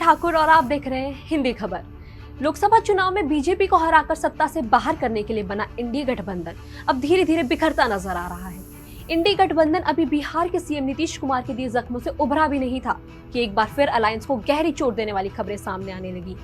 ठाकुर और आप देख रहे हैं हिंदी खबर। लोकसभा चुनाव में बीजेपी को हराकर सत्ता से बाहर करने के लिए बना इंडी गठबंधन अब धीरे धीरे बिखरता नजर आ रहा है। इंडी गठबंधन अभी बिहार के सीएम नीतीश कुमार के दिए जख्मों से उभरा भी नहीं था कि एक बार फिर अलायंस को गहरी चोट देने वाली खबरें सामने आने लगी।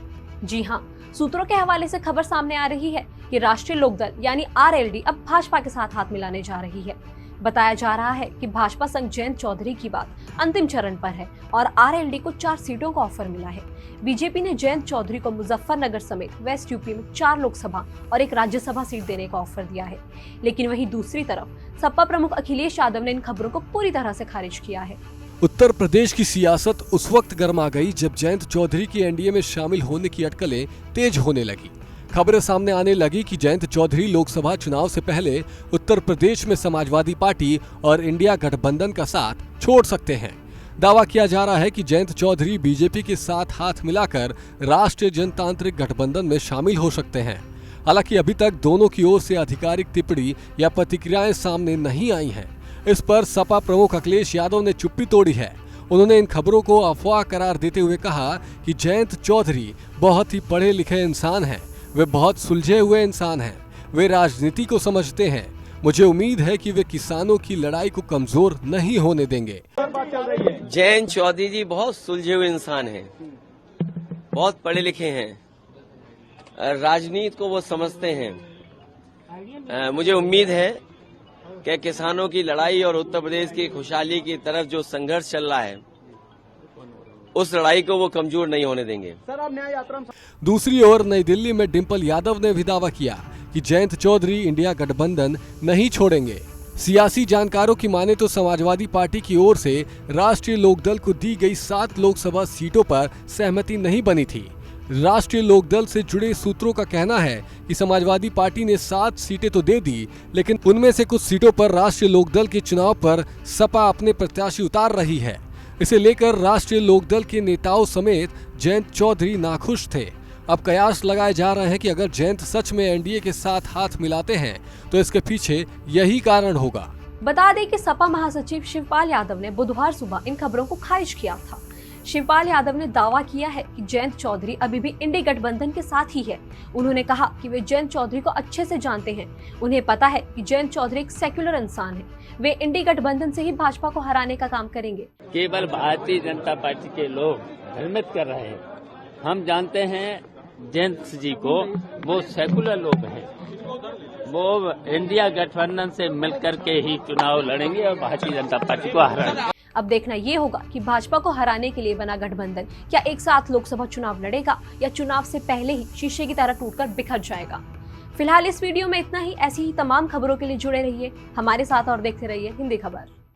जी हां, सूत्रों के हवाले से खबर सामने आ रही है कि राष्ट्रीय लोकदल यानी आरएलडी अब भाजपा के साथ हाथ मिलाने जा रही है। बताया जा रहा है कि भाजपा संग जयंत चौधरी की बात अंतिम चरण पर है और आरएलडी को 4 सीटों का ऑफर मिला है। बीजेपी ने जयंत चौधरी को मुजफ्फरनगर समेत वेस्ट यूपी में 4 लोकसभा और 1 राज्यसभा सीट देने का ऑफर दिया है। लेकिन वहीं दूसरी तरफ सपा प्रमुख अखिलेश यादव ने इन खबरों को पूरी तरह से खारिज किया है। उत्तर प्रदेश की सियासत उस वक्त गर्मा गई जब जयंत चौधरी की एनडीए में शामिल होने की अटकलें तेज होने लगी। खबरें सामने आने लगी कि जयंत चौधरी लोकसभा चुनाव से पहले उत्तर प्रदेश में समाजवादी पार्टी और इंडिया गठबंधन का साथ छोड़ सकते हैं। दावा किया जा रहा है कि जयंत चौधरी बीजेपी के साथ हाथ मिलाकर राष्ट्रीय जनतांत्रिक गठबंधन में शामिल हो सकते हैं। हालांकि अभी तक दोनों की ओर से आधिकारिक टिप्पणी या प्रतिक्रियाएं सामने नहीं आई हैं। इस पर सपा प्रमुख अखिलेश यादव ने चुप्पी तोड़ी है। उन्होंने इन खबरों को अफवाह करार देते हुए कहा कि जयंत चौधरी बहुत ही पढ़े लिखे इंसान हैं, वे बहुत सुलझे हुए इंसान हैं, वे राजनीति को समझते हैं। मुझे उम्मीद है कि वे किसानों की लड़ाई को कमजोर नहीं होने देंगे। जयंत चौधरी जी बहुत सुलझे हुए इंसान हैं, बहुत पढ़े लिखे हैं, राजनीति को वो समझते हैं। मुझे उम्मीद है कि किसानों की लड़ाई और उत्तर प्रदेश की खुशहाली की तरफ जो संघर्ष चल रहा है उस लड़ाई को वो कमजोर नहीं होने देंगे। दूसरी ओर नई दिल्ली में डिंपल यादव ने भी दावा किया कि जयंत चौधरी इंडिया गठबंधन नहीं छोड़ेंगे। सियासी जानकारों की माने तो समाजवादी पार्टी की ओर से राष्ट्रीय लोकदल को दी गई 7 लोकसभा सीटों पर सहमति नहीं बनी थी। राष्ट्रीय लोकदल से जुड़े सूत्रों का कहना है कि समाजवादी पार्टी ने 7 सीटें तो दे दी, लेकिन उनमें से कुछ सीटों पर राष्ट्रीय लोकदल के चुनाव पर सपा अपने प्रत्याशी उतार रही है। इसे लेकर राष्ट्रीय लोकदल के नेताओं समेत जयंत चौधरी नाखुश थे। अब कयास लगाए जा रहे हैं कि अगर जयंत सच में एनडीए के साथ हाथ मिलाते हैं तो इसके पीछे यही कारण होगा। बता दें कि सपा महासचिव शिवपाल यादव ने बुधवार सुबह इन खबरों को खारिज किया था। शिवपाल यादव ने दावा किया है कि जयंत चौधरी अभी भी इंडी गठबंधन के साथ ही है। उन्होंने कहा कि वे जयंत चौधरी को अच्छे से जानते हैं। उन्हें पता है कि जयंत चौधरी एक सेक्युलर इंसान है। वे इंडी गठबंधन से ही भाजपा को हराने का काम करेंगे। केवल भारतीय जनता पार्टी के लोग भ्रमित कर रहे हैं। हम जानते हैं जयंत जी को, वो सेकुलर लोग हैं, वो इंडिया गठबंधन से मिलकर के ही चुनाव लड़ेंगे और भारतीय जनता पार्टी को हराएंगे। अब देखना ये होगा कि भाजपा को हराने के लिए बना गठबंधन क्या एक साथ लोकसभा चुनाव लड़ेगा या चुनाव से पहले ही शीशे की तरह टूटकर बिखर जाएगा। फिलहाल इस वीडियो में इतना ही। ऐसी ही तमाम खबरों के लिए जुड़े रहिए हमारे साथ और देखते रहिए हिंदी खबर।